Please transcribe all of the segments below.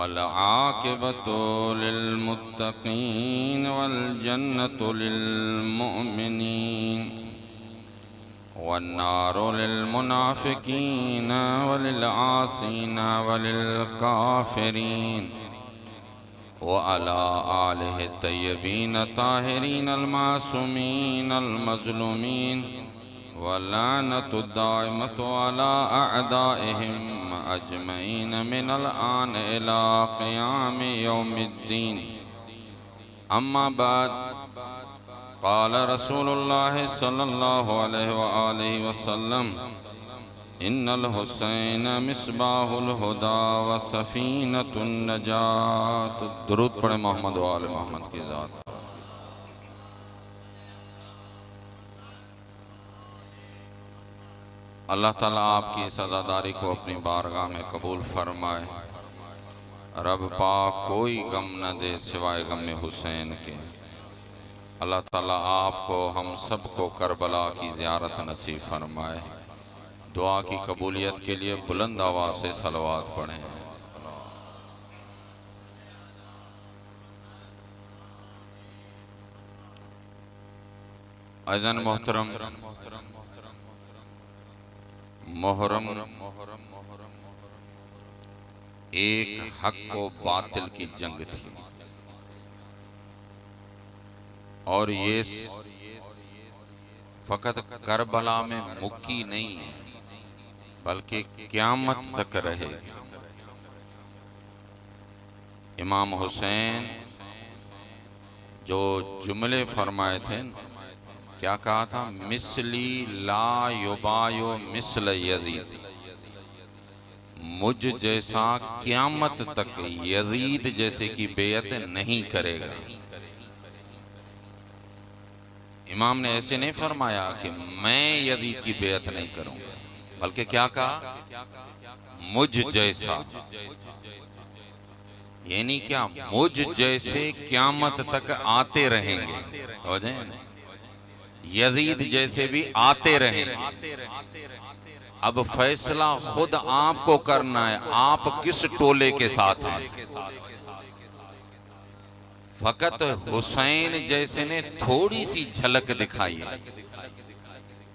वल आक़िबतु लिल्मुत्तक़ीन वल जन्नतु लिल्मुमिनीन वन्नारु लिल्मुनाफ़िक़ीन वलिल आसीन वलिल काफ़िरीन व अला आलिहि तय्यबीन ताहिरीन अलमासूमीन अलमज़लूमीन वलानतु दाइमतु अला अअदाइहिम अजमईन मिनल आन इला क़ियाम यौमिद्दीन। अम्मा बाद क़ाल रसूलुल्लाह सल्लल्लाहु अलैहि व आलिहि वसल्लम इन्नल हुसैन मिस्बाहुल हुदा व सफ़ीनतुन नजात। दुरूद पढ़े मोहम्मद व आले मोहम्मद की ज़ात। अल्लाह ताला आपकी इस अज़ादारी को अपनी बारगाह में कबूल फरमाए। रब पाक कोई गम न दे सिवाय गम हुसैन के। अल्लाह ताला आपको हम सबको करबला की ज़ियारत नसीब फरमाए। दुआ की कबूलियत के लिए बुलंद आवाज़ से सलवात पढ़ें। अज़न मोहतरम, मोहर्रम एक हक को बातिल की जंग थी और ये फकत करबला में मुक्की नहीं बल्कि क़यामत तक रहे। इमाम हुसैन जो जुमले फरमाए थे, क्या कहा था? मिसली ला युबायो मिसल यजीद, मुझ जैसा क़यामत तक यजीद जैसे की बेयत नहीं करेगा। इमाम ने ऐसे नहीं फरमाया कि मैं यजीद की बेयत नहीं करूंगा, बल्कि क्या कहा? मुझ जैसा, यानी क्या? मुझ जैसे क़यामत तक आते रहेंगे। हो जाए यजीद जैसे भी आते रहेंगे। अब फैसला खुद आपको करना है, आप किस टोले के साथ हैं। फकत हुसैन जैसे ने थोड़ी सी झलक दिखाई है।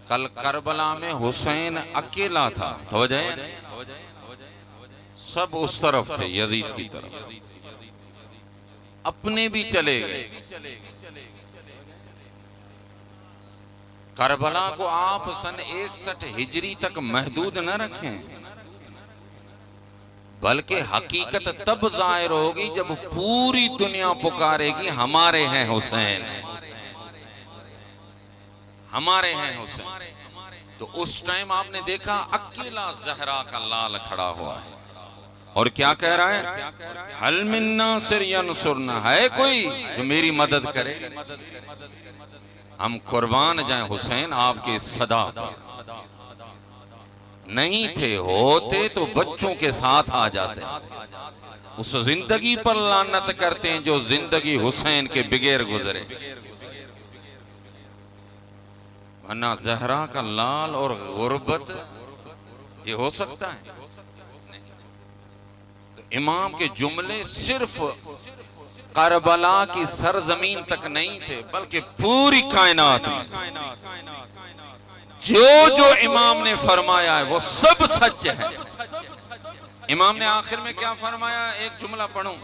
कल करबला में हुसैन अकेला था, तो हो जाए सब उस तरफ थे, यजीद की तरफ। अपने भी चले गए। करबला को आप सन 61 हिजरी तक महदूद न रखें, बल्कि हकीकत तब जाहिर होगी जब पूरी दुनिया पुकारेगी हमारे हैं हुसैन, हमारे हैं हुसैन। तो उस टाइम आपने देखा अकेला ज़हरा का लाल खड़ा हुआ है और क्या कह रहा है? हल मिन नासिर यंसुरना, है कोई जो मेरी मदद करे? हम कुर्बान जाएं हुसैन आपके सदा। नहीं थे, होते तो बच्चों के साथ आ जाते। उस जिंदगी पर लानत करते हैं जो जिंदगी हुसैन के बगैर गुजरे। वरना ज़हरा का लाल और गुर्बत ये हो सकता है? तो इमाम के जुमले सिर्फ करबला की सरजमीन तक नहीं थे, बल्कि पूरी कायनात में जो जो इमाम ने फरमाया है वो सब सच है। इमाम ने आखिर में क्या फरमाया? एक जुमला पढ़ूं।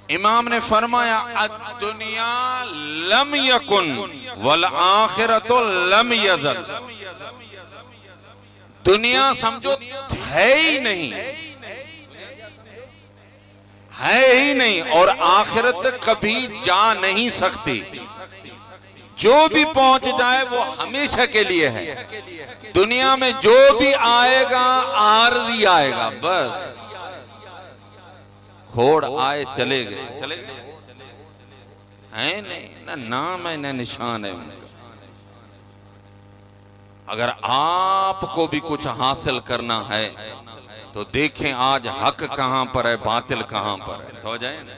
इमाम ने फरमाया दुनिया लम यकुन वल आखिरतु लम यज़ल। दुनिया समझो है ही नहीं, है ही नहीं, और आखिरत कभी जा नहीं सकती। जो भी पहुंच जाए वो हमेशा के लिए है। दुनिया में जो भी आएगा आरज़ी आएगा, बस होड़ आए चले गए, चले गए, है नहीं, ना नाम है ना निशान है उनका। अगर आपको भी कुछ हासिल करना है तो देखें आज हक कहां पर है, बातिल कहां पर है। हो जाए ना,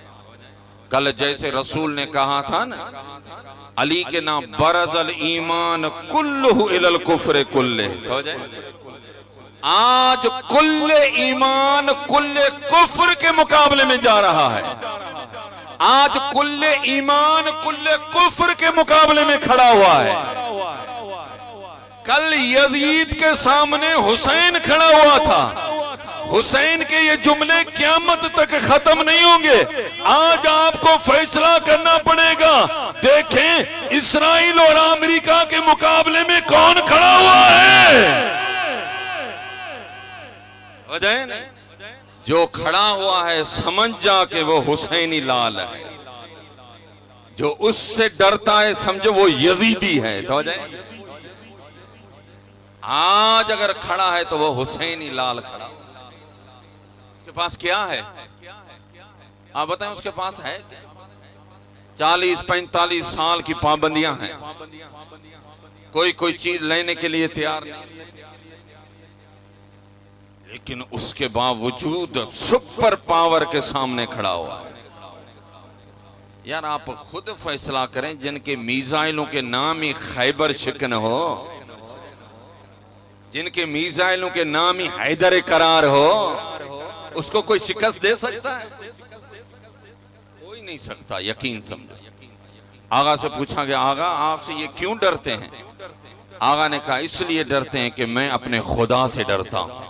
कल जैसे रसूल ने कहा था ना, अली के नाम बरज़ल ईमान कुल्लुहु इलल कुफ्र कुल्ले। हो जाए आज कुल्ले ईमान कुल्ले कुफ्र के मुकाबले में जा रहा है। आज कुल्ले ईमान कुल्ले कुफ्र के मुकाबले में खड़ा हुआ है। कल यजीद के सामने हुसैन खड़ा हुआ था। हुसैन के ये जुमले क़यामत तक खत्म नहीं होंगे। आज आपको फैसला करना पड़ेगा। देखें इस्राइल और अमेरिका के मुकाबले में कौन खड़ा हुआ है। जो खड़ा हुआ है समझ जा के वो हुसैनी लाल है। जो उससे डरता है समझो वो यजीदी है। तो आज अगर खड़ा है तो वो हुसैनी लाल खड़ा। उसके पास क्या है आप बताएं। उसके पास है 40-45 साल की पाबंदियां हैं। कोई चीज लेने के लिए तैयार नहीं, लेकिन उसके बावजूद सुपर पावर के सामने खड़ा हुआ है। यार आप खुद फैसला करें। जिनके मिसाइलों के नाम ही खैबर शिकन हो, जिनके मिसाइलों के नाम ही हैदर करार हो, उसको कोई शिकस्त दे सकता है? कोई नहीं सकता। यकीन समझो। आगा से पूछा गया, आगा आपसे ये क्यों डरते हैं? आगा ने कहा इसलिए डरते हैं कि मैं अपने खुदा से डरता हूं।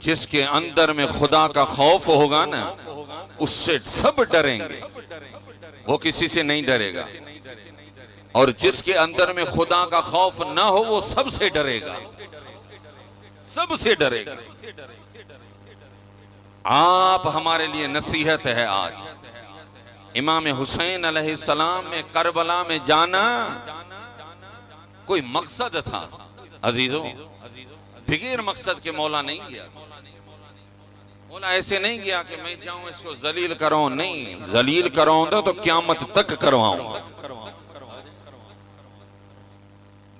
जिसके अंदर में खुदा का खौफ होगा ना, उससे सब डरेंगे, वो किसी से नहीं डरेगा। और जिसके अंदर में खुदा का खौफ ना हो वो सबसे डरेगा, सबसे डरेगा। आप हमारे लिए नसीहत है। आज इमाम हुसैन अलैहिस्सलाम में करबला में जाना कोई मकसद था अजीजों, बिगैर मकसद के मौला नहीं गया। मौला ऐसे नहीं गया कि मैं जाऊं इसको जलील कराऊं। नहीं, जलील कराऊंगा तो क़यामत तक करवाऊंगा।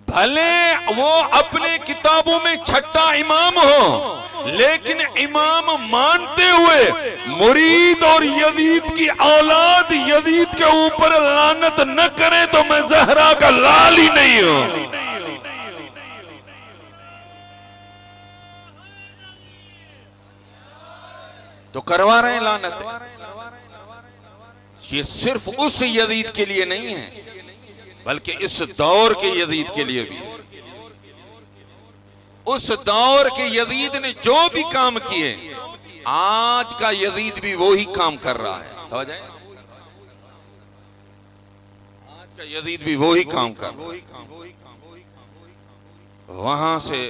भले वो अपने किताबों में छठा इमाम हो, लेकिन इमाम मानते हुए मुरीद और यजीद की औलाद यजीद के ऊपर लानत न करे तो मैं ज़हरा का लाल ही नहीं हूं। तो करवा रहे हैं लानत। ये सिर्फ उस यजीद के लिए नहीं है, बल्कि इस दौर के यजीद के लिए भी। उस दौर के यजीद ने जो भी काम किए, आज का यजीद भी वही काम कर रहा है। तो आज का यजीद भी वही काम कर रहा है। वहां से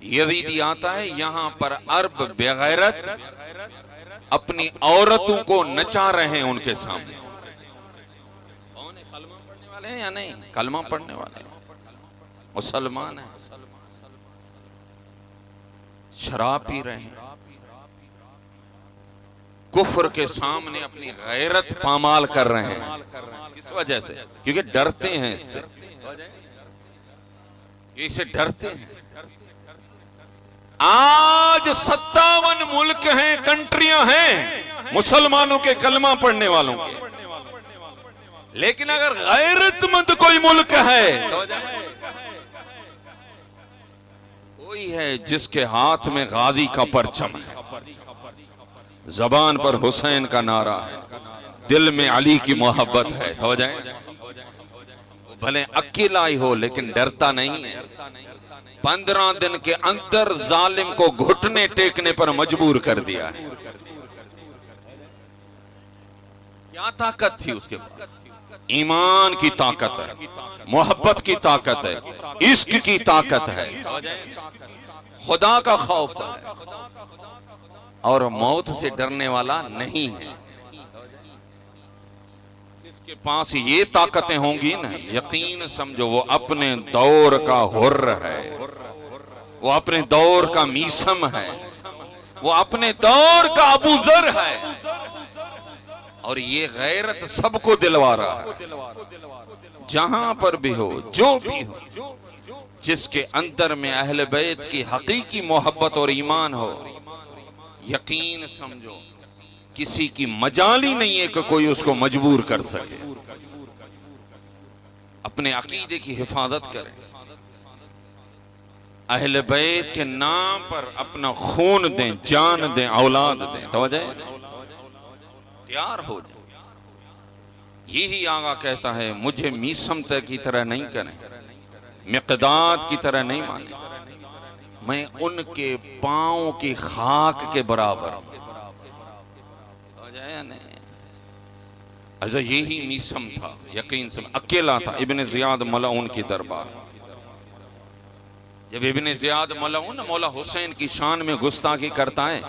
यजीदी आता है, यहां पर अरब बेगैरत अपनी औरतों को नचा रहे हैं उनके सामने। कलमा पढ़ने वाले हैं या नहीं? कलमा पढ़ने वाले मुसलमान हैं, शराब पी रहे हैं, कुफ्र के सामने अपनी गैरत पामाल कर रहे हैं। किस वजह से? क्योंकि डरते हैं इससे, इससे डरते हैं। आज 57 मुल्क हैं, कंट्रियां हैं मुसलमानों के कलमा पढ़ने वालों के। लेकिन अगर गैरतमंद कोई मुल्क है तो कोई है जिसके हाथ में गाजी का परचम है, जबान पर हुसैन का नारा है, दिल में अली की मोहब्बत है। तो भले अकेला ही हो लेकिन डरता नहीं है। 15 दिन के अंदर जालिम को घुटने टेकने पर मजबूर कर दिया है। क्या ताकत थी उसके पास? ईमान की ताकत है, मोहब्बत की ताकत है, इश्क की ताकत है, खुदा का खौफ है, और मौत से डरने वाला नहीं है। जिसके पास ये ताकतें होंगी ना, यकीन समझो वो अपने दौर का हुर्र है, वो अपने दौर का मीसम है, वो अपने दौर का अबू जर है। और ये गैरत सबको दिलवा रहा है, जहां पर भी हो, जो भी हो। जिसके अंदर में अहले बैत की हकीकी मोहब्बत और ईमान हो, यकीन समझो किसी की मजाल ही नहीं है कि कोई उसको मजबूर कर सके। अपने अकीदे की हिफाजत करें, अहले बैत के नाम पर अपना खून दें, जान दें, औलाद दें। तवज्जो है, तैयार हो जाए। यही आगा कहता है, मुझे मीसम तक की तरह नहीं करें, मिक़दाद की तरह नहीं माने, मैं उनके पांव की खाक के बराबर हूं। अच्छा, यही मीसम था, यकीन से अकेला था इब्ने ज़ियाद मलऊन की दरबार। जब इब्ने ज़ियाद मलऊन मौला हुसैन की शान में गुस्ताखी करता है,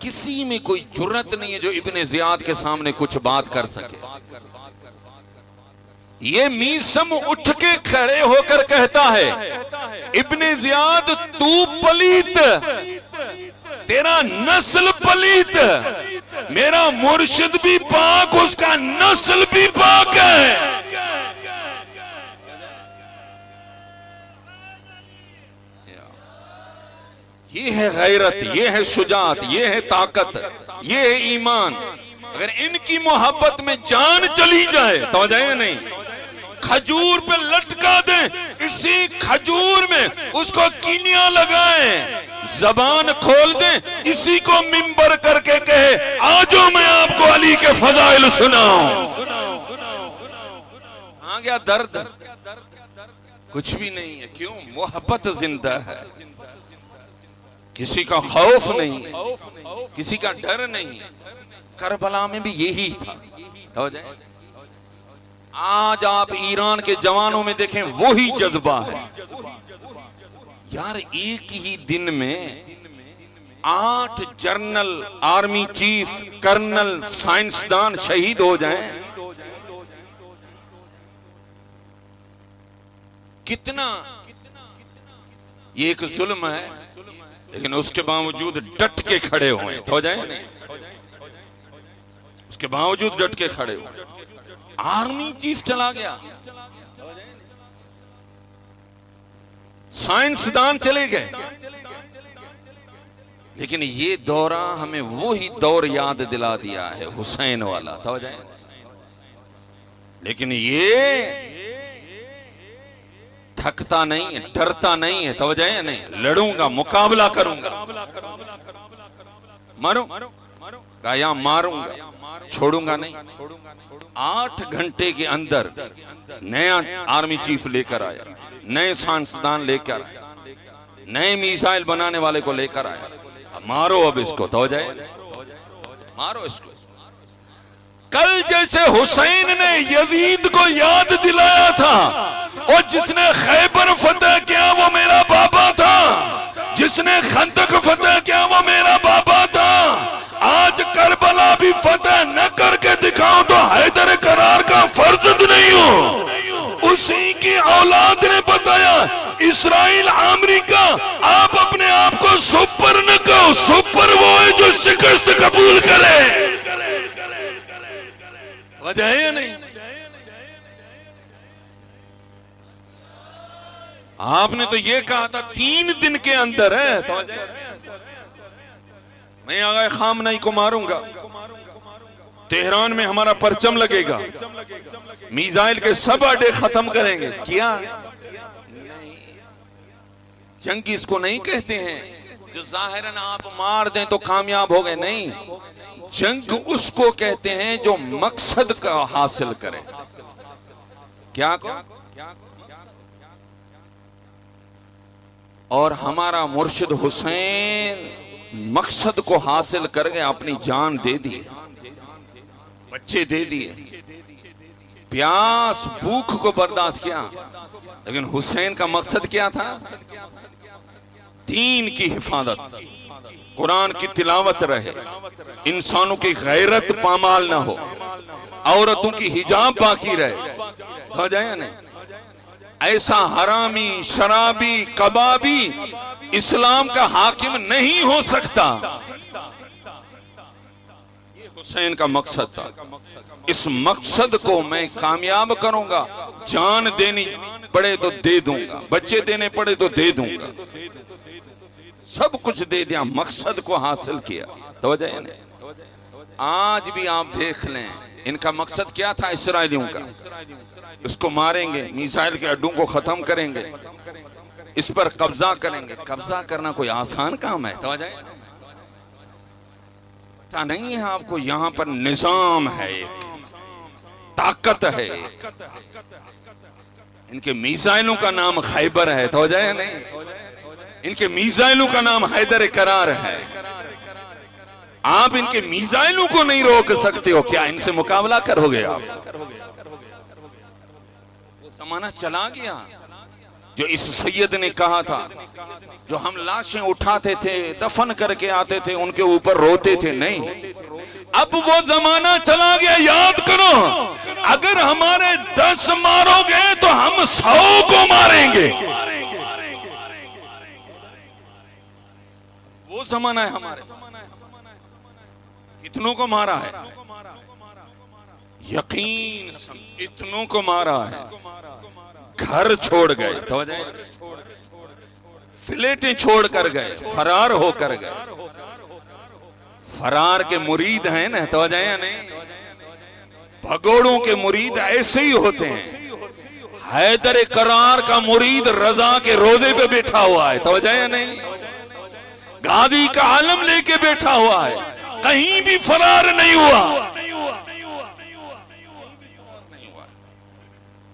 किसी में कोई जुर्रत नहीं है जो इब्ने ज़ियाद के सामने कुछ बात कर सके। ये मीसम उठ के खड़े होकर कहता है, इब्ने ज़ियाद तू पलीत, तेरा नस्ल पलीत, मेरा मुर्शिद भी पाक, उसका नस्ल भी पाक है। ये है गैरत, ये है शुजात, ये है ताकत, ये है ईमान। अगर इनकी मोहब्बत में जान चली जाए तो जाए नहीं, खजूर पे लटका दें, इसी खजूर में उसको कीनिया लगाएं, जबान खोल दें, इसी को मिंबर करके कहे आजो मैं आपको अली के फजाइल सुनाऊं। आ गया दर्द, कुछ भी नहीं है। क्यों? मोहब्बत जिंदा है, किसी का खौफ नहीं है, किसी का डर नहीं है। करबला में भी यही था। हो जाए, आज आप ईरान के जवानों में देखें, वही जज्बा है यार। एक ही दिन में 8 जनरल, आर्मी चीफ, कर्नल, साइंसदान शहीद हो जाएं, कितना ये एक जुल्म है। लेकिन उसके बावजूद डट के खड़े हुए। हो जाए नहीं, उसके बावजूद डट के खड़े हुए। आर्मी चीफ चला गया, साइंसदान चले गए, लेकिन ये दौरा हमें वही दौर याद दिला दिया है, हुसैन वाला। था जाए, लेकिन ये थकता नहीं है, डरता नहीं है। तो जाए नहीं, लड़ूंगा, मुकाबला करूंगा, मारूंगा या मारूंगा, छोड़ूंगा नहीं। 8 घंटे के अंदर नया आर्मी चीफ लेकर आया, नए साइंसदान लेकर आया, नए मिसाइल बनाने वाले को लेकर आया। मारो अब इसको। तो जाए, मारो इसको। कल जैसे हुसैन ने यजीद को याद दिलाया था, और जिसने खैबर फतेह किया वो मेरा बाबा था, जिसने खंदक फतेह किया वो मेरा बाबा था, आज करबला भी फतेह न करके दिखाओ तो हैदर करार का फर्ज नहीं हो। उसी की औलाद ने बताया, इस्राइल अमेरिका, आप अपने आप को सुपर न कहो, सुपर वो है जो शिकस्त कबूल करे। वजह है या नहीं? आपने तो ये कहा था 3 दिन के अंदर है, तो मैं आगा खामनई को मारूंगा, तेहरान में हमारा परचम लगेगा, मिसाइल के सब अड्डे खत्म करेंगे। किया नहीं। जंग इसको नहीं कहते हैं जो जाहिरन आप मार दें तो कामयाब हो गए, नहीं। जंग उसको कहते हैं जो मकसद का हासिल करे। क्या को? और हमारा मुर्शिद हुसैन मकसद को हासिल कर गए, अपनी जान दे दी, बच्चे दे दिए, प्यास भूख को बर्दाश्त किया। लेकिन हुसैन का मकसद क्या था? दीन की हिफाजत, कुरान की तिलावत रहे, इंसानों की गैरत पामाल ना हो, औरतों की हिजाब बाकी रहे। हो जाए नहीं, ऐसा हरामी, शराबी, कबाबी इस्लाम का हाकिम नहीं हो सकता। हुसैन का मकसद था। इस मकसद को मैं कामयाब करूंगा, जान देनी पड़े तो दे दूंगा, बच्चे देने पड़े तो दे दूंगा, सब कुछ दे दिया, मकसद को हासिल किया। तो वजह नहीं। आज भी आप देख लें, इनका मकसद क्या था इस्राएलियों का? उसको मारेंगे, मिसाइल के अड्डों को खत्म करेंगे, इस पर कब्जा करेंगे। कब्जा करना कोई आसान काम है? तो पता नहीं है आपको, यहां पर निजाम है, एक ताकत है। इनके मिसाइलों का नाम खैबर है, तो जाए नहीं, इनके मिसाइलों का नाम हैदर करार है। आप इनके मिसाइलों को नहीं रोक सकते हो, क्या इनसे मुकाबला करोगे आप? वो जमाना चला गया जो इस सैयद ने कहा था, जो हम लाशें उठाते थे, दफन करके आते थे, उनके ऊपर रोते थे। नहीं, अब वो जमाना चला गया। याद करो, अगर हमारे 10 मारोगे तो हम 100 को मारेंगे। वो जमाना है हमारे। इतनों को मारा है, यकीन इतनों को मारा है, घर छोड़ गए, तो फ्लैटें छोड़ कर गए, फरार होकर गए। फरार के मुरीद हैं ना, तो या नहीं? भगोड़ों के मुरीद ऐसे ही होते हैं। हैदर करार का मुरीद रजा के रोजे पे बैठा हुआ है, तो या नहीं? गादी का आलम लेके बैठा हुआ है, कहीं भी फरार नहीं हुआ,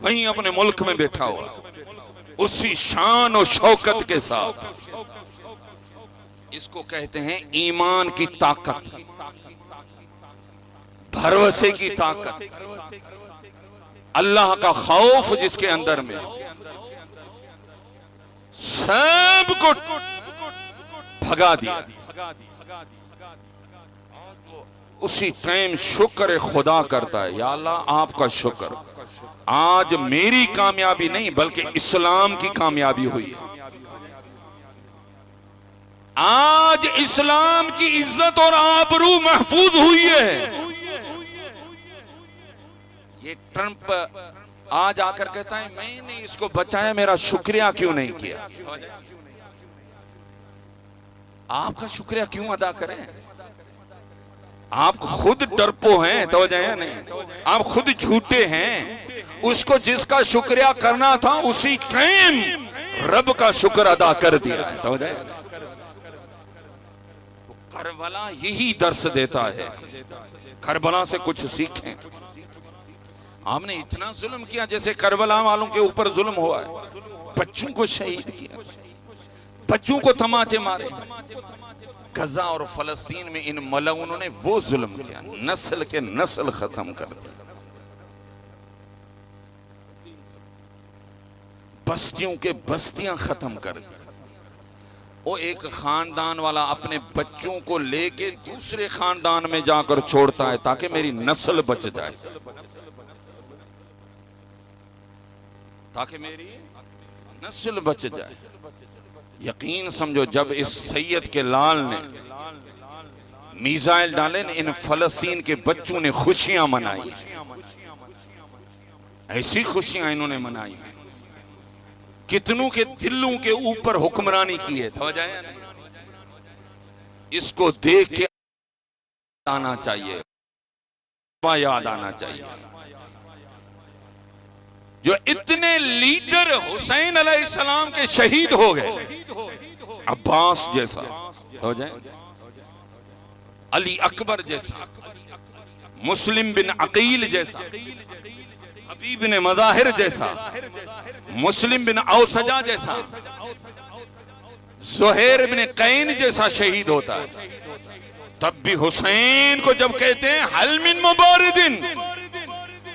वहीं अपने मुल्क में बैठा हुआ, उसी शान और शौकत के साथ। इसको कहते हैं ईमान की ताकत, भरोसे की ताकत, अल्लाह का खौफ जिसके अंदर में सब को भगा दिया। उसी टाइम शुक्र खुदा करता है, या अल्लाह आपका शुक्र, आज मेरी कामयाबी नहीं बल्कि इस्लाम की कामयाबी हुई है। आज इस्लाम की इज्जत और आबरू महफूज हुई है। ये ट्रंप आज आकर कहता है मैंने इसको बचाया, मेरा शुक्रिया क्यों नहीं किया? आपका शुक्रिया क्यों अदा करें? आप खुद डरपो हैं, तो नहीं, आप खुद झूठे हैं। उसको जिसका शुक्रिया करना था उसी टाइम रब का शुक्र अदा कर दिया है, तो करबला यही दर्श देता है। करबला से कुछ सीखें। आपने इतना जुल्म किया जैसे करबला वालों के ऊपर जुल्म हुआ है। बच्चों को शहीद किया, बच्चों को तमाचे मारे। गजा और फलस्तीन में इन मलऊनों ने वो जुल्म किया, नस्ल के नस्ल खत्म कर दिया, बस्तियों के बस्तियां खत्म कर दी। वो एक खानदान वाला अपने बच्चों को लेके दूसरे खानदान में जाकर छोड़ता है ताकि मेरी नस्ल बच जाए, ताकि मेरी नस्ल बच जाए। यकीन समझो, जब इस सैयद के लाल ने मिसाइल डाले न, इन फलस्तीन के बच्चों ने खुशियां मनाई। ऐसी खुशियां इन्होंने मनाई, कितनों के दिलों के ऊपर हुक्मरानी की है। इसको देख के आना चाहिए, याद आना चाहिए। जो इतने लीडर हुसैन अलैहिस्सलाम के शहीद हो गए, अब्बास जैसा हो जाए, अली अकबर जैसा, मुस्लिम बिन अकील जैसा, हबीब बिन मज़ाहिर जैसा, मुस्लिम बिन औसजा जैसा, ज़ुहैर बिन कैन जैसा शहीद होता है, तब भी हुसैन को जब कहते हैं हल मिन मुबारिदिन,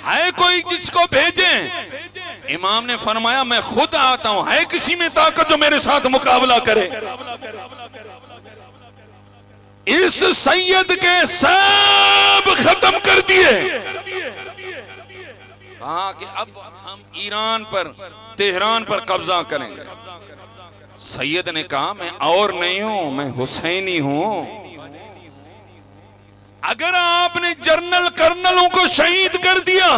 है कोई जिसको भेजें, इमाम ने फरमाया मैं खुद आता हूं, है किसी में ताकत जो मेरे साथ मुकाबला करे? इस सैयद के सब खत्म कर दिए। कहा कि अब हम ईरान पर, तेहरान पर कब्जा करेंगे। सैयद ने कहा मैं और नहीं हूं, मैं हुसैनी हूं। अगर आपने जनरल कर्नलों को शहीद कर दिया,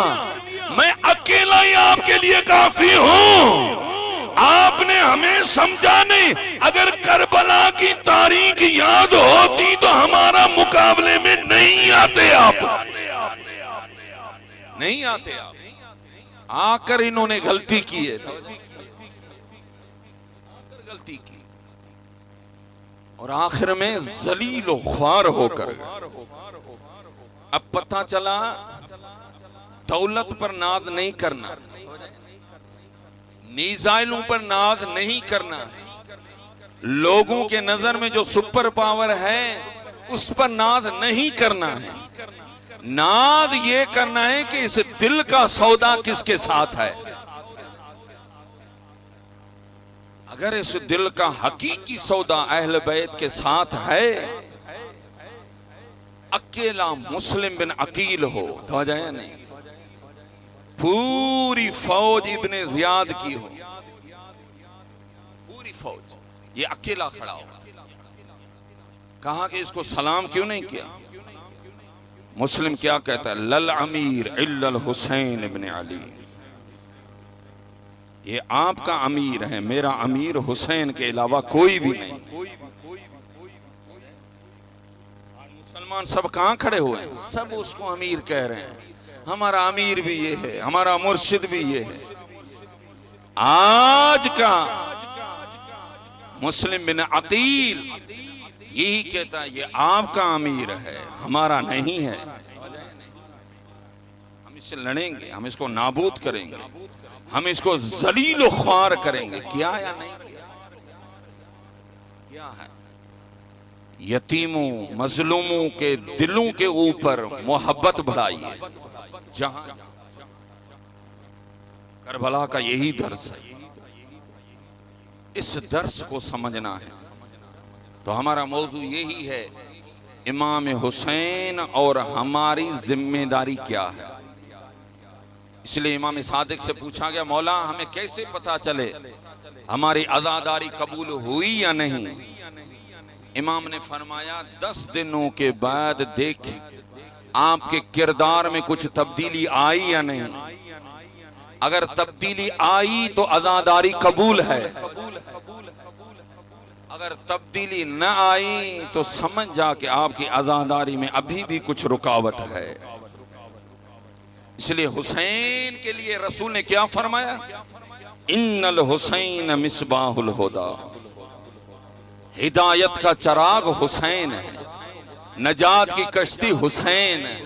मैं अकेला ही आपके लिए काफी हूं। आपने हमें समझा नहीं। अगर करबला की तारीख याद होती तो हमारा मुकाबले में नहीं आते आप। नहीं आते आप, आकर इन्होंने गलती की है, आकर गलती की और आखिर में जलील व ख्वार होकर गए। अब पता चला दौलत पर नाज नहीं करना, मीज़ाइलों पर नाज नहीं करना, लोगों के नजर में जो सुपर पावर है उस पर नाज नहीं करना है। नाज ये करना है कि इस दिल का सौदा किसके साथ है। अगर इस दिल का हकीकी सौदा अहले बैत के साथ है, अकेला मुस्लिम बिन अकील हो तो जाए नहीं, पूरी फौज इब्ने जियाद की हो, पूरी फौज, ये अकेला खड़ा हो, कहा कि इसको सलाम क्यों नहीं किया। मुस्लिम क्या कहता है, लल अमीर इल्लल हुसैन इब्ने अली, ये आपका अमीर है, मेरा अमीर हुसैन के अलावा कोई भी नहीं। मुसलमान सब कहां खड़े हुए हैं, सब उसको अमीर कह रहे हैं, हमारा अमीर भी ये है, हमारा मुर्शिद भी ये है। आज का मुस्लिम बिन अकील यही कहता है, ये आपका अमीर है, हमारा नहीं है। हम इससे लड़ेंगे, हम इसको नाबूद करेंगे, हम इसको जलील ख्वार करेंगे। किया या नहीं किया, क्या है। यतीमों मजलूमों के दिलों के ऊपर मोहब्बत बढ़ाइए। जहां करबला का यही दर्स है, इस दर्स को समझना है। तो हमारा मौजू यही है, इमाम हुसैन और हमारी जिम्मेदारी क्या है। इसलिए इमाम सादिक से पूछा गया, मौला हमें कैसे पता चले हमारी अज़ादारी कबूल हुई या नहीं। इमाम ने फरमाया, 10 दिनों के बाद देख आपके किरदार में कुछ तब्दीली आई या नहीं। अगर तब्दीली आई तो अज़ादारी कबूल है, अगर तब्दीली न आई तो समझ जा कि आपकी अज़ादारी में अभी भी कुछ रुकावट है। इसलिए हुसैन के लिए रसूल ने क्या फरमाया, इन्नल हुसैन मिसबाहुल हुदा, हिदायत का चराग हुसैन है, नजात की कश्ती हुसैन है।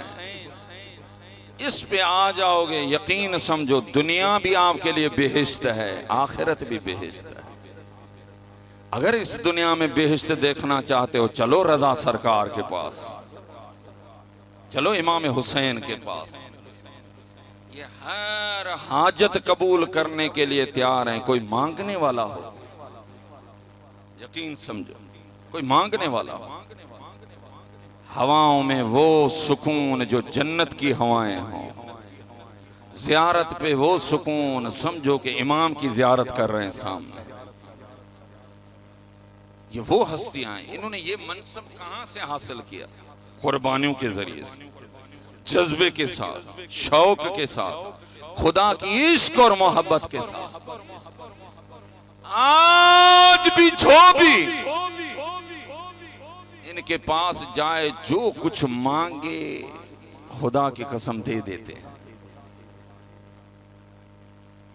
इस पे आ जाओगे, यकीन समझो दुनिया भी आपके लिए बेहिश्त है, आखिरत भी बेहिश्त है। अगर इस दुनिया में बेहिश्त देखना चाहते हो, चलो रजा सरकार के पास, चलो इमाम हुसैन के पास। ये हर हाजत कबूल करने के लिए तैयार हैं। कोई मांगने वाला हो, यकीन समझो, कोई मांगने वाला हो। हवाओं में वो सुकून जो जन्नत की हवाएं हों, जियारत पे वो सुकून समझो कि इमाम की जियारत कर रहे हैं सामने। ये वो हस्तियां हैं, इन्होंने ये मनसब कहां से हासिल किया, कुर्बानियों के जरिए से, जज्बे के साथ, शौक के साथ, खुदा की इश्क और मोहब्बत के साथ। आज भी जो भी इनके पास जाए, जो कुछ मांगे खुदा की कसम दे देते हैं,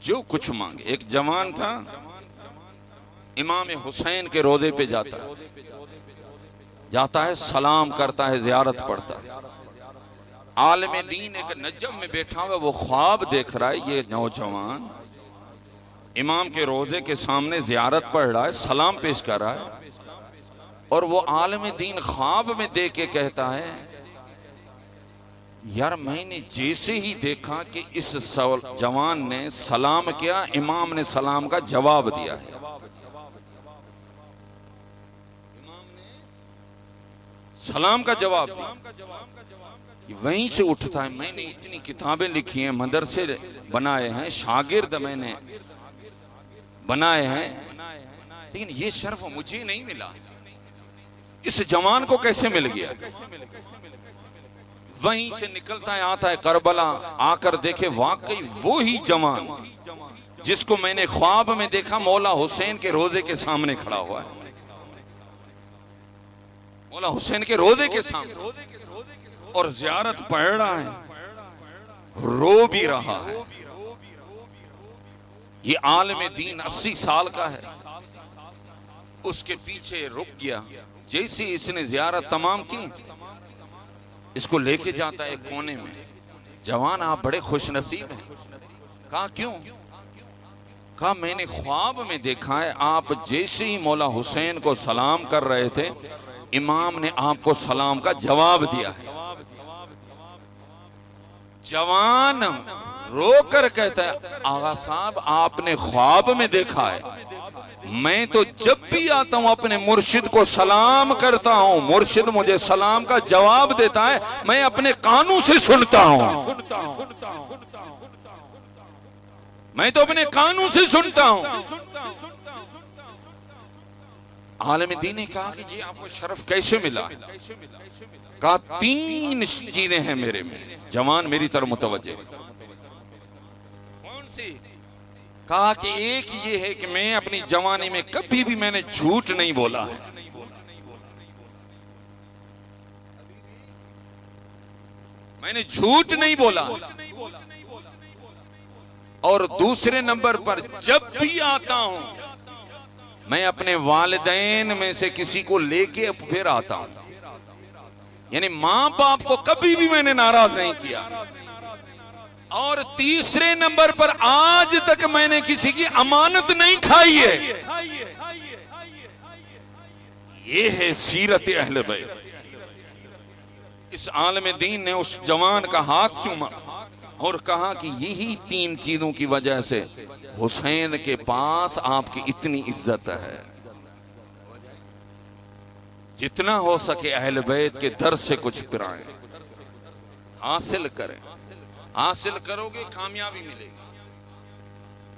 जो कुछ मांगे। एक जवान था, इमाम हुसैन के रोजे पे जाता है, सलाम करता है, जियारत पढ़ता है। आलिम दीन एक नजम में बैठा हुआ, वो ख्वाब देख रहा है, ये नौजवान इमाम के रोजे के सामने जियारत पढ़ रहा है, सलाम पेश कर रहा है, और वो आलिम दीन ख्वाब में देख के कहता है, यार मैंने जैसे ही देखा कि इस जवान ने सलाम किया, इमाम ने सलाम का जवाब दिया है। सलाम का जवाब दिया। वहीं से उठता है, मैंने इतनी किताबें लिखी हैं, मदरसे बनाए हैं, शागिर्द मैंने बनाए हैं, लेकिन ये शर्फ मुझे नहीं मिला, इस जवान को कैसे मिल गया। वहीं से निकलता है, आता है करबला, आकर देखे वाकई वो ही जवान जिसको मैंने ख्वाब में देखा, मौला हुसैन के रोजे के सामने खड़ा हुआ है। मौला हुसैन के रोजे के सामने और जियारत पढ़ रहा है। रो भी रहा है। ये आलिम दीन 80 साल का है, उसके पीछे रुक गया। जैसे इसने ज़ियारत तमाम की, इसको लेके जाता है एक कोने में। जवान, आप बड़े खुश नसीब हैं। कहा क्यों? कहा मैंने ख्वाब में देखा है, आप जैसे ही मौला हुसैन को सलाम कर रहे थे, इमाम ने आपको सलाम का जवाब दिया है। जवान रोकर कहता है, आगा साहब आपने ख्वाब में देखा है, मैं तो जब भी आता हूं अपने मुर्शिद को सलाम करता हूं, मुर्शिद मुझे सलाम का जवाब देता है, मैं अपने कानों से सुनता हूं, मैं तो अपने कानों से सुनता हूं। आलिम दीन ने कहा कि ये आपको शरफ कैसे मिला? कहा 3 चीजें हैं मेरे में। जवान मेरी तरफ मुतवज्जे। कौन सी? कहा कि एक ये है कि मैं अपनी जवानी में कभी भी मैंने झूठ नहीं बोला है। मैंने झूठ नहीं बोला। और दूसरे नंबर पर जब भी आता हूं, मैं अपने वालिदैन में से किसी को लेके फिर आता हूं। यानी मां बाप को कभी भी मैंने नाराज नहीं किया। और तीसरे नंबर पर आज तक मैंने किसी की अमानत नहीं खाई है। ये है सीरत अहले बैत। इस आलिम दीन ने उस जवान का हाथ चूमा और कहा कि यही 3 चीजों की वजह से हुसैन के पास आपकी इतनी इज्जत है। जितना हो सके अहले बैत के दर से कुछ पिराएं, हासिल करें। हासिल करोगे कामयाबी मिलेगी।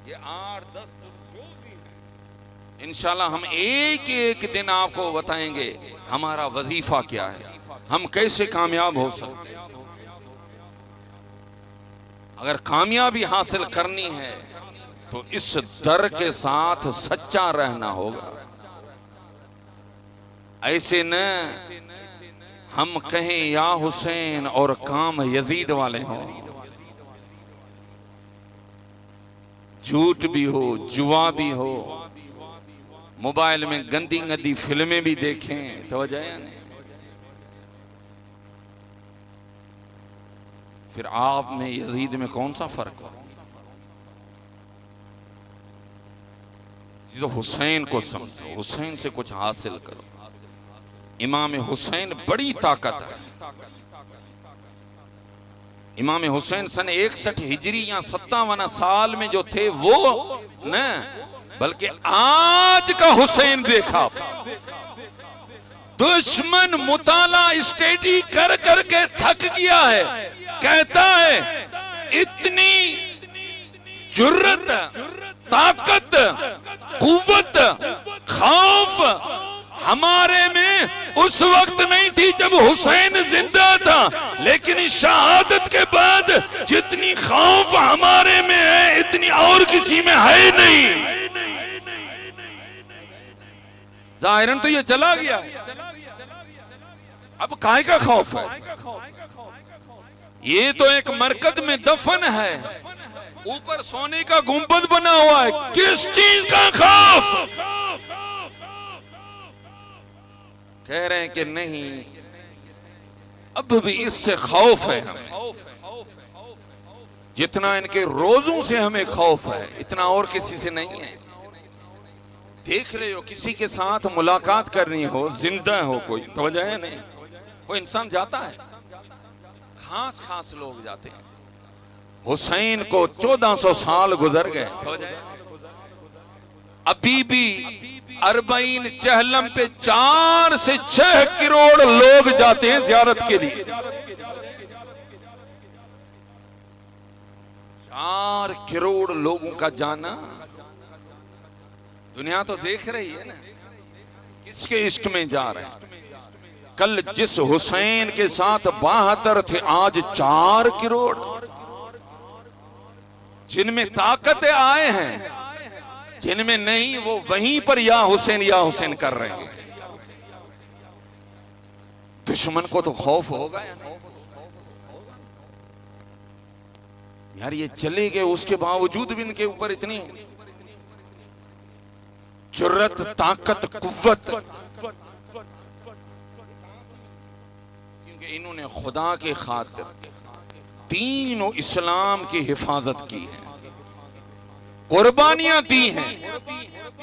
ये 8-10 जो भी है, इंशाल्लाह हम एक दिन आपको बताएंगे हमारा वजीफा क्या है, हम कैसे कामयाब हो सकते हैं। अगर कामयाबी हासिल करनी है तो इस दर के साथ सच्चा रहना होगा। ऐसे न हम कहें या हुसैन और काम यजीद वाले हों। झूठ भी हो, जुआ भी हो, मोबाइल में गंदी गंदी फिल्में भी देखें, तो वजह है नहीं। फिर आप में यजीद में कौन सा फर्क हो? तो हुसैन को समझो, हुसैन से कुछ हासिल करो। इमाम हुसैन बड़ी ताकत है। इमाम हुसैन सन 61 हिजरी या 57 साल में जो थे वो न, बल्कि आज का हुसैन देखा। दुश्मन मुताला स्टडी कर करके थक गया है। कहता है इतनी जुर्रत, ताकत, कुव्वत, खौफ हमारे में उस वक्त नहीं थी जब हुसैन जिंदा था, लेकिन शहादत के बाद जितनी खौफ हमारे में है इतनी और किसी में है नहीं। जाहिरन तो ये चला गया, अब काहे का खौफ है? ये तो एक मरकद में दफन है, ऊपर सोने का गुंबद बना हुआ है, किस चीज का खौफ? कह रहे हैं कि नहीं, अब भी इससे खौफ है हमें। जितना इनके रोजों से हमें खौफ है इतना और किसी से नहीं है। देख रहे हो, किसी के साथ मुलाकात करनी हो, जिंदा हो कोई, तवज्जो है नहीं, कोई इंसान जाता है, खास खास लोग जाते हैं। हुसैन को 1400 साल गुजर गए, अभी भी अरबईन चहलम पे 4 से 6 करोड़ लोग जाते हैं जियारत के लिए। 4 करोड़ लोगों का जाना, दुनिया तो देख रही है ना, किसके इश्क में जा रहे हैं। कल जिस हुसैन के साथ 72 थे, आज 4 करोड़। जिनमें ताकतें आए हैं, जिनमें नहीं, वो वहीं पर या हुसैन कर रहे हैं। दुश्मन को तो खौफ होगा या नहीं? यार ये चले गए, उसके बावजूद भी इनके ऊपर इतनी जुर्रत, ताकत, कुव्वत, क्योंकि इन्होंने खुदा के खातिर दीन और इस्लाम की हिफाजत की है, कुर्बानियां दी हैं।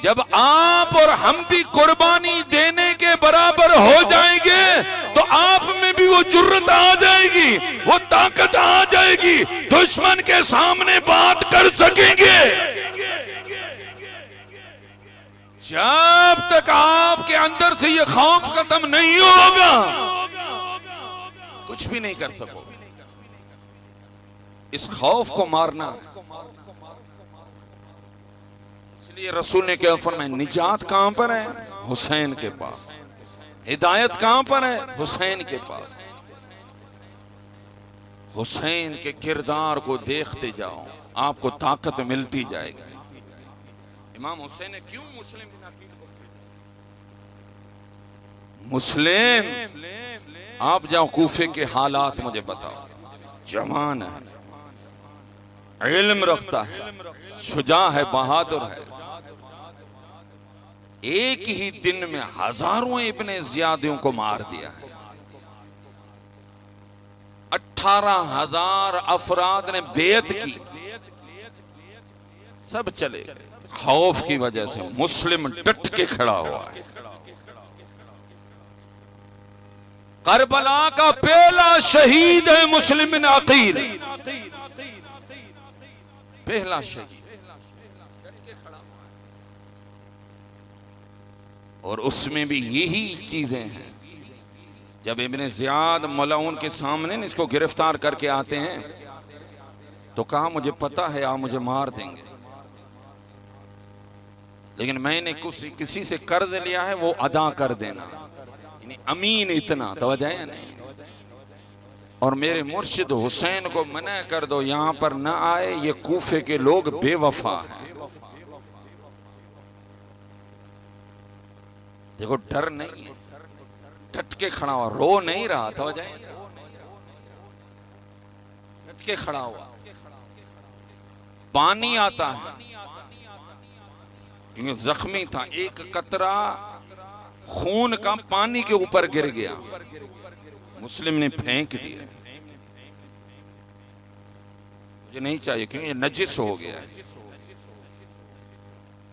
जब आप और हम भी कुर्बानी देने के बराबर हो जाएंगे तो आप में भी वो जुर्रत आ जाएगी, वो ताकत आ जाएगी, दुश्मन के सामने बात कर सकेंगे। जब तक आपके अंदर से ये खौफ खत्म नहीं होगा, कुछ भी नहीं कर सकोगे। इस खौफ को मारना, इसलिए रसूल ने क्या फरमाया, निजात कहां पर है? हुसैन के पास। हिदायत कहां पर है? हुसैन के पास। हुसैन के किरदार को देखते जाओ, आपको ताकत मिलती जाएगी। इमाम हुसैन ने क्यों मुस्लिम बिन अकील को, मुस्लिम, आप जाओ कूफे के हालात मुझे बताओ। जवान है, इल्म रखता है, शुजा है, बहादुर है। एक ही दिन में हजारों इब्ने ज़ियादियों को मार दिया है। 18,000 अफराद ने बेयत की, सब चले गए। खौफ की वजह से मुस्लिम डट के खड़ा हुआ है। करबला का पहला शहीद है मुस्लिम बिन अकील, पहला शहीद, और उसमें भी यही चीजें हैं। जब इब्ने ज़ियाद मलाउन के सामने इसको गिरफ्तार करके आते हैं तो कहा, मुझे पता है आप मुझे मार देंगे, लेकिन मैंने किसी से कर्ज लिया है, वो अदा कर देना। अमीन इतना तवज्जो है नहीं। और मेरे मुर्शिद हुसैन को मना कर दो, यहां पर न आए, ये कूफे के लोग बेवफा हैं। देखो, डर नहीं है, डट के खड़ा हुआ, रो नहीं रहा था, डट के खड़ा हुआ। पानी आता है, क्योंकि जख्मी था, एक कतरा खून का पानी के ऊपर गिर गया, मुस्लिम ने फेंक दिया। मुझे नहीं चाहिए क्योंकि ये नजिस हो गया है।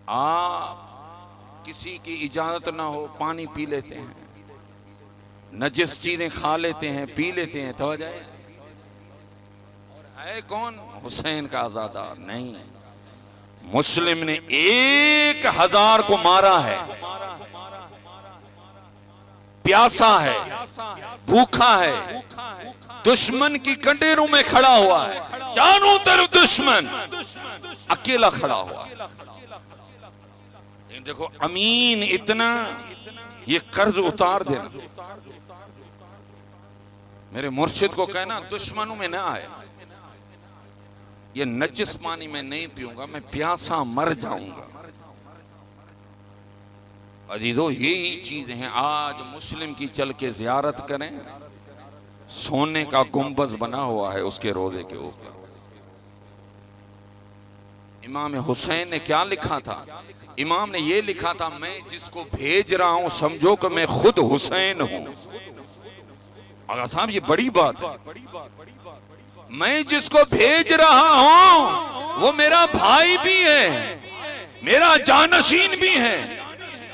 आप किसी की इजाजत ना हो पानी पी लेते हैं, नजिस चीजें खा लेते हैं, पी लेते हैं, तो जाए। और है कौन? हुसैन का आजादार नहीं। मुस्लिम ने 1,000 को मारा है, प्यासा है, भूखा है, दुश्मन की कंडेरों में खड़ा हुआ है, चारों तरफ दुश्मन, अकेला खड़ा हुआ। देखो, अमीन इतना, ये कर्ज उतार देना। मेरे मुर्शिद को कहना दुश्मनों में ना आए, ये नजिस पानी मैं नहीं पीऊंगा, मैं प्यासा मर जाऊंगा। अजीजों, यही चीजें हैं। आज मुस्लिम की चल के जियारत करें, सोने का गुंबज बना हुआ है उसके रोजे के ऊपर। इमाम हुसैन ने क्या लिखा था? इमाम ने ये लिखा था, मैं जिसको भेज रहा हूं समझो कि मैं खुद हुसैन हूं। आगा साहब, ये बड़ी बात है। मैं जिसको भेज रहा हूं वो मेरा भाई भी है, मेरा जानशीन भी है।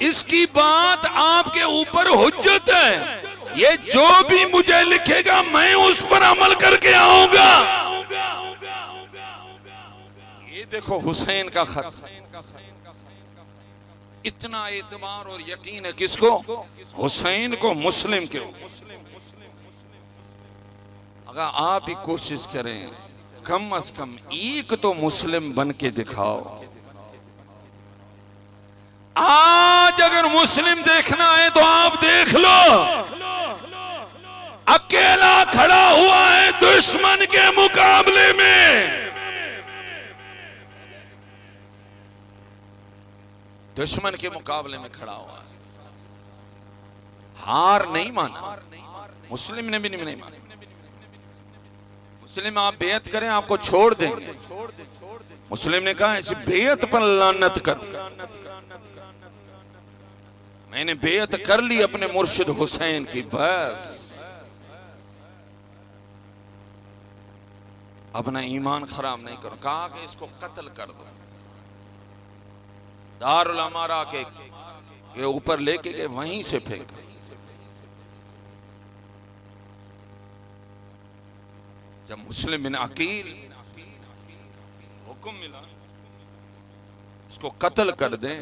इसकी बात आपके ऊपर हुज्जत है। ये जो भी मुझे लिखेगा मैं उस पर अमल करके आऊंगा। ये देखो हुसैन का खत। इतना एतबार और यकीन है किसको? हुसैन को, मुस्लिम के। अगर आप ही कोशिश करें, कम से कम एक तो मुस्लिम बन के दिखाओ। आज अगर मुस्लिम देखना है तो आप देख लो, अकेला खड़ा हुआ है दुश्मन के मुकाबले में। दुश्मन के मुकाबले में खड़ा हुआ है, हार नहीं माना। मुस्लिम ने भी नहीं माना। मुस्लिम आप बेयत करें आपको छोड़ देंगे। मुस्लिम ने कहा इस बेयत पर लानत कर। मैंने बेयत कर ली अपने मुर्शिद हुसैन की, बस अपना ईमान खराब नहीं करो। कहा कि इसको कत्ल कर दो। दारुल अमारा के ऊपर लेके गए, वहीं से फेंक। जब मुस्लिम बिन अकील हुक्म मिला इसको कत्ल कर दें,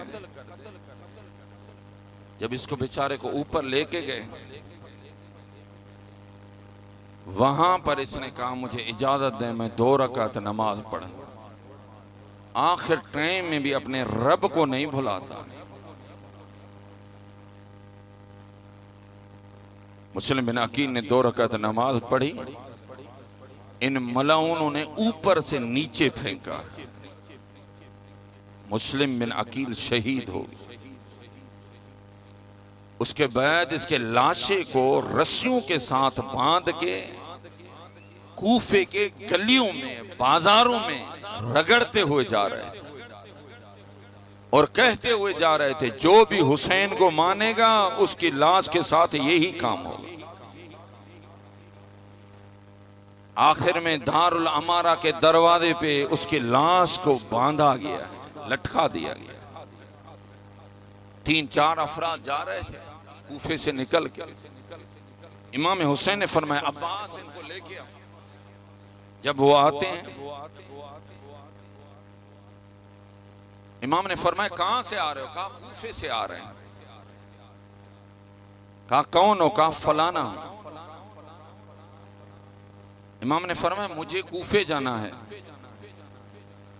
जब इसको बेचारे को ऊपर लेके गए, वहां पर इसने कहा मुझे इजाजत दें मैं 2 रकात नमाज पढ़ूं। आखिर टाइम में भी अपने रब को नहीं भुलाता। मुस्लिम बिन अकील ने 2 रकात नमाज पढ़ी। इन मलाउनों ने ऊपर से नीचे फेंका। मुस्लिम बिन अकील शहीद हो गए। उसके बाद इसके लाशे को रस्सियों के साथ बांध के कूफे के गलियों में बाजारों में रगड़ते हुए जा रहे थे और कहते हुए जा रहे थे जो भी हुसैन को मानेगा उसकी लाश के साथ यही काम होगा। आखिर में दारुल अमारा के दरवाजे पे उसकी लाश को बांधा गया, लटका दिया गया। 3-4 अफराद जा रहे थे कूफे से निकल के। इमाम हुसैन ने फरमाया अब्बास इनको लेके आओ। जब वो आते हैं इमाम ने फरमाया कहां से आ रहे हो? कहा कूफे से आ रहे हैं। कहा कौन हो? कहा फलाना हूं। इमाम ने फरमाया मुझे कूफे जाना है।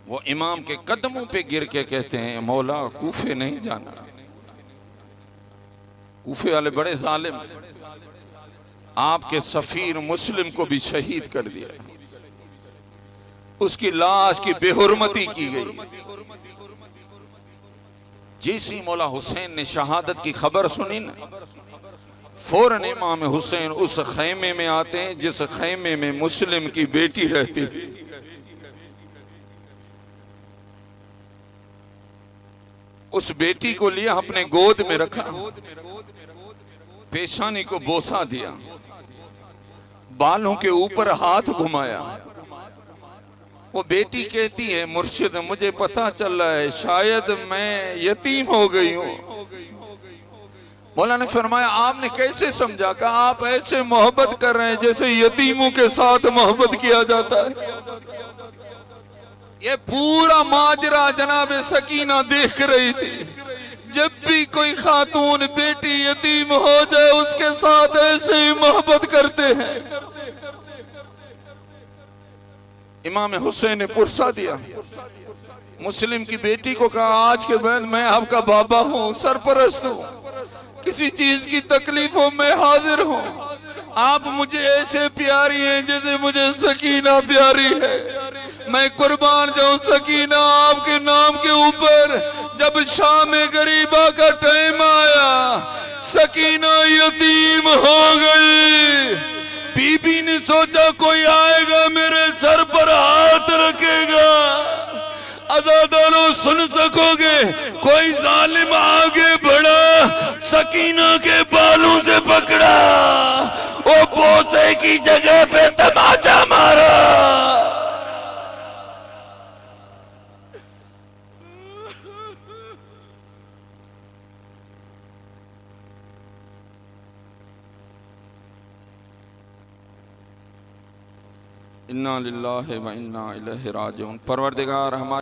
वो इमाम के कदमों पे गिर के कहते हैं मौला कूफे नहीं जाना, कूफे वाले बड़े जालिम, आपके सफीर मुस्लिम को भी शहीद कर दिया, उसकी लाश की बेहुरमती की गई। जैसी मौला हुसैन ने शहादत की खबर सुनी ना, फौरन इमाम हुसैन उस खैमे में आते हैं जिस खैमे में मुस्लिम की बेटी रहती थी। उस बेटी को लिया अपने गोद में रखा, पेशानी को बोसा दिया, बालों के ऊपर हाथ घुमाया। वो बेटी कहती है मुर्शिद मुझे पता चल रहा है शायद मैं यतीम हो गई हूं। मौला ने फरमाया आपने कैसे समझा? कहा आप ऐसे मोहब्बत कर रहे हैं जैसे यतीमों के साथ मोहब्बत किया जाता है। ये पूरा माजरा जनाब सकीना देख रही थी। जब भी कोई खातून बेटी यतीम हो जाए उसके साथ ऐसे ही मोहब्बत करते हैं। इमाम हुसैन ने पुरसा दिया, मुस्लिम की बेटी को कहा आज के बाद मैं आपका बाबा हूँ, सरपरस्त हूँ, किसी चीज की तकलीफों में हाजिर हूँ। आप मुझे ऐसे प्यारी हैं जैसे मुझे सकीना प्यारी है। मैं कुर्बान जाऊं सकीना आपके नाम के ऊपर। जब शाम गरीबा का टाइम आया सकीना यतीम हो गई। बीबी ने सोचा कोई आएगा मेरे सर पर हाथ रखेगा। अज़ादारों सुन सकोगे, कोई जालिम आगे बढ़ा, सकीना के बालों से पकड़ा, वो बोसे की जगह पे तमाचा मारा। इन्ना लिल्लाहि व इन्ना इलैहि राजिऊन। परवरदिगार हमारे